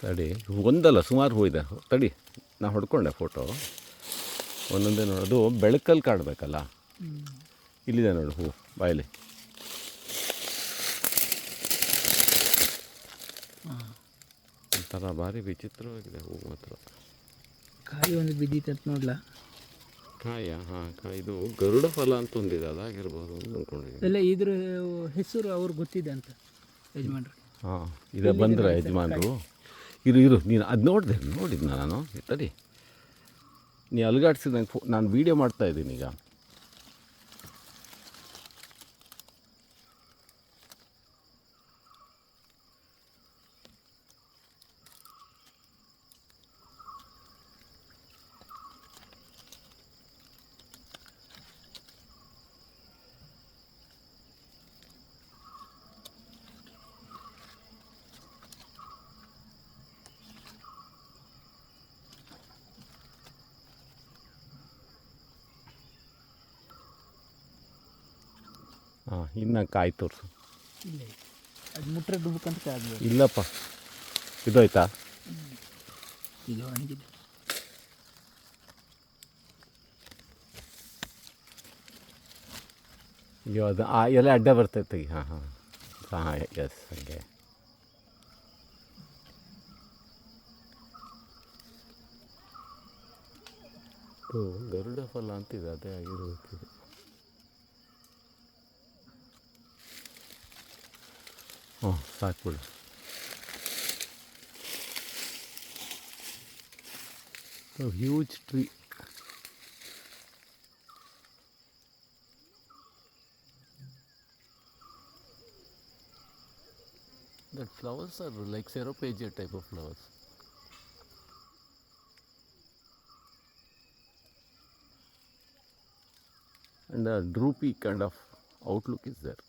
ತಡಿ, ಒಂದಲ್ಲ ಸುಮಾರು ಹೂ ಇದೆ. ತಡಿ, ನಾ ಹೊಡ್ಕೊಂಡೆ ಫೋಟೋ. ಒಂದೊಂದೇ ನೋಡೋದು ಬೆಳಕಲ್ಲಿ ಕಾಡಬೇಕಲ್ಲ. ಇಲ್ಲಿದೆ ನೋಡು ಹೂ ಬಾಯಲ್ಲಿ. ಒಂಥರ ಭಾರಿ ವಿಚಿತ್ರವಾಗಿದೆ ಹೂ ಮಾತ್ರ. ಕಾಯಿ ಒಂದು ಬಿದ್ದಿತ್ತು ಅಂತ ನೋಡ್ಲಾ? ಕಾಯ? ಹಾಂ, ಕಾಯಿ. ಇದು ಗರುಡ ಫಲ ಅಂತ ಒಂದಿದೆ, ಅದಾಗಿರ್ಬೋದು ಅಂತ ಅಂದ್ಕೊಂಡಿದ್ದೀನಿ. ಎಲ್ಲ ಇದ್ರ ಹೆಸರು ಅವ್ರಿಗೆ ಗೊತ್ತಿದೆ ಅಂತ ಯಜಮಾನ್ರು. ಹಾಂ, ಇದೆ. ಬಂದರೆ ಯಜಮಾನರು. ಇರು ನೀನು ಅದು ನೋಡಿದ್ನ ನಾನು. ತಡಿ, ನೀ ಅಲ್ಗಾಡ್ಸಿದಂಗೆ ನಾನು ವೀಡಿಯೋ ಮಾಡ್ತಾಯಿದ್ದೀನಿ ಈಗ. ಹಾಂ, ಇನ್ನು ಕಾಯಿ ತೋರಿಸು. ಇಲ್ಲ, ಅದು ಮುಟ್ರೆ ಡುಬ್ಬಕ್ಕಂತ ಕಾಯ್ದು. ಇಲ್ಲಪ್ಪ, ಇದೋಯ್ತಾ? ಇದು ಒಣಗಿದೆ. ಅಯ್ಯೋ, ಅದು ಆ ಎಲೆ ಅಡ್ಡ ಬರ್ತೈತೆ. ಹಾಂ ಹಾಂ ಹಾಂ, ಎಸ್, ಹಾಗೆ. ಗರುಡ ಫಲ ಅಂತಿದೆ, ಅದೇ ಆಗಿರ್ಬೇಕಿದೆ. ಹಾಂ, ಸಾಕ್ಬಿಡು. Huge tree. That flowers are like Ceropegia type of flowers. And a droopy kind of outlook is there.